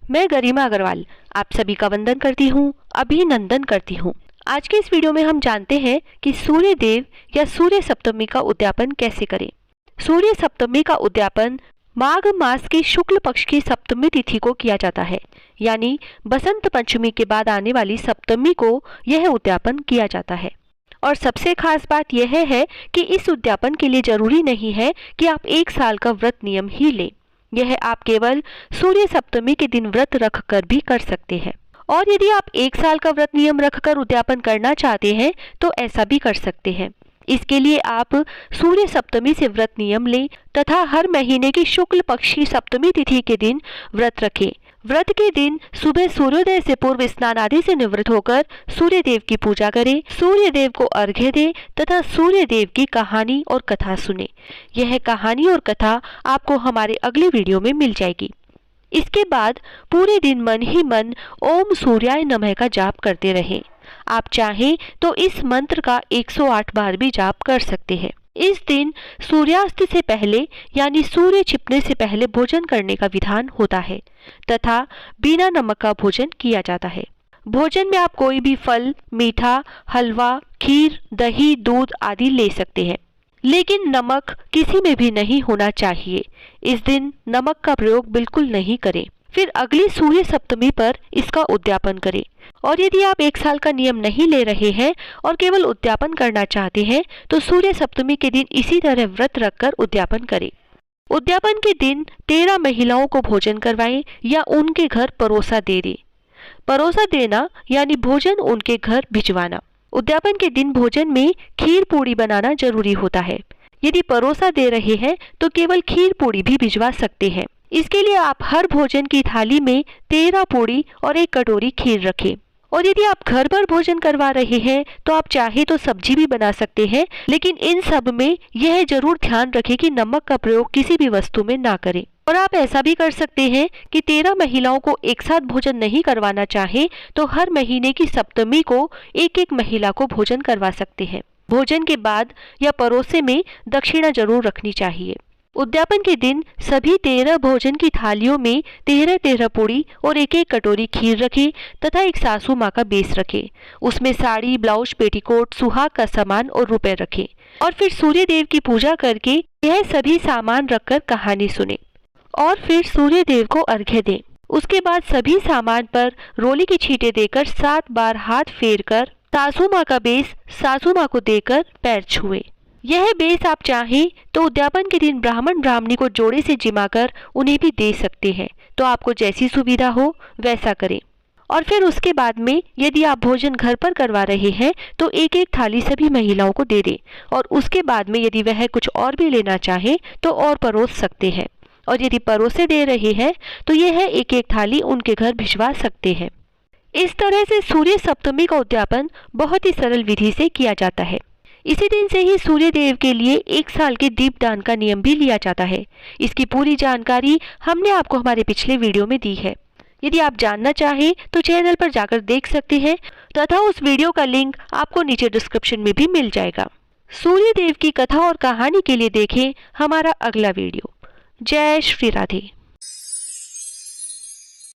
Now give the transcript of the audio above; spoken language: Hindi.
मैं गरिमा अग्रवाल आप सभी का वंदन करती हूँ, अभिनंदन करती हूँ। आज के इस वीडियो में हम जानते हैं कि सूर्य देव या सूर्य सप्तमी का उद्यापन कैसे करें। सूर्य सप्तमी का उद्यापन माघ मास की शुक्ल पक्ष की सप्तमी तिथि को किया जाता है, यानी बसंत पंचमी के बाद आने वाली सप्तमी को यह उद्यापन किया जाता है। और सबसे खास बात यह है कि इस उद्यापन के लिए जरूरी नहीं है कि आप 1 साल का व्रत नियम ही लें। यह आप केवल सूर्य सप्तमी के दिन व्रत रखकर भी कर सकते हैं। और यदि आप 1 साल का व्रत नियम रखकर उद्यापन करना चाहते हैं तो ऐसा भी कर सकते हैं। इसके लिए आप सूर्य सप्तमी से व्रत नियम लें तथा हर महीने की शुक्ल पक्ष की सप्तमी तिथि के दिन व्रत रखें। व्रत के दिन सुबह सूर्योदय से पूर्व स्नान आदि से निवृत्त होकर सूर्य देव की पूजा करें, सूर्य देव को अर्घ्य दें तथा सूर्य देव की कहानी और कथा सुने। यह कहानी और कथा आपको हमारे अगले वीडियो में मिल जाएगी। इसके बाद पूरे दिन मन ही मन ओम सूर्याय नमः का जाप करते रहें। आप चाहें तो इस मंत्र का 108 बार भी जाप कर सकते हैं। इस दिन सूर्यास्त से पहले यानी सूर्य छिपने से पहले भोजन करने का विधान होता है तथा बिना नमक का भोजन किया जाता है। भोजन में आप कोई भी फल, मीठा, हलवा, खीर, दही, दूध आदि ले सकते हैं, लेकिन नमक किसी में भी नहीं होना चाहिए। इस दिन नमक का प्रयोग बिल्कुल नहीं करें। फिर अगली सूर्य सप्तमी पर इसका उद्यापन करें। और यदि आप 1 साल का नियम नहीं ले रहे हैं और केवल उद्यापन करना चाहते हैं तो सूर्य सप्तमी के दिन इसी तरह व्रत रखकर उद्यापन करें। उद्यापन के दिन 13 महिलाओं को भोजन करवाएं या उनके घर परोसा दे दें। परोसा देना यानी भोजन उनके घर भिजवाना। उद्यापन के दिन भोजन में खीर पूड़ी बनाना जरूरी होता है। यदि परोसा दे रहे हैं तो केवल खीर पूड़ी भी भिजवा सकते हैं। इसके लिए आप हर भोजन की थाली में 13 पूड़ी और 1 कटोरी खीर रखें। और यदि आप घर पर भोजन करवा रहे हैं तो आप चाहे तो सब्जी भी बना सकते हैं, लेकिन इन सब में यह जरूर ध्यान रखें कि नमक का प्रयोग किसी भी वस्तु में ना करें। और आप ऐसा भी कर सकते हैं कि 13 महिलाओं को एक साथ भोजन नहीं करवाना चाहे तो हर महीने की सप्तमी को एक महिला को भोजन करवा सकते हैं। भोजन के बाद या परोसे में दक्षिणा जरूर रखनी चाहिए। उद्यापन के दिन सभी 13 भोजन की थालियों में 13 पूड़ी और 1 कटोरी खीर रखें तथा एक सासू माँ का बेस रखें। उसमें साड़ी, ब्लाउज, पेटीकोट, सुहाग का सामान और रुपए रखें। और फिर सूर्य देव की पूजा करके यह सभी सामान रखकर कहानी सुने और फिर सूर्य देव को अर्घ्य दें। उसके बाद सभी सामान पर रोली की छींटे देकर 7 बार हाथ फेर कर सासू माँ का बेस सासू माँ को देकर पैर छुए। यह बेस आप चाहें तो उद्यापन के दिन ब्राह्मण ब्राह्मणी को जोड़े से जिमाकर उन्हें भी दे सकते हैं। तो आपको जैसी सुविधा हो वैसा करें। और फिर उसके बाद में यदि आप भोजन घर पर करवा रहे हैं तो 1 थाली सभी महिलाओं को दे दें। और उसके बाद में यदि वह कुछ और भी लेना चाहे तो और परोस सकते हैं। और यदि परोसे दे रहे हैं तो यह 1 थाली उनके घर भिजवा सकते हैं। इस तरह से सूर्य सप्तमी का उद्यापन बहुत ही सरल विधि से किया जाता है। इसी दिन से ही सूर्य देव के लिए 1 साल के दीपदान का नियम भी लिया जाता है। इसकी पूरी जानकारी हमने आपको हमारे पिछले वीडियो में दी है। यदि आप जानना चाहें तो चैनल पर जाकर देख सकते हैं तथा उस वीडियो का लिंक आपको नीचे डिस्क्रिप्शन में भी मिल जाएगा। सूर्य देव की कथा और कहानी के लिए देखें हमारा अगला वीडियो। जय श्री राधे।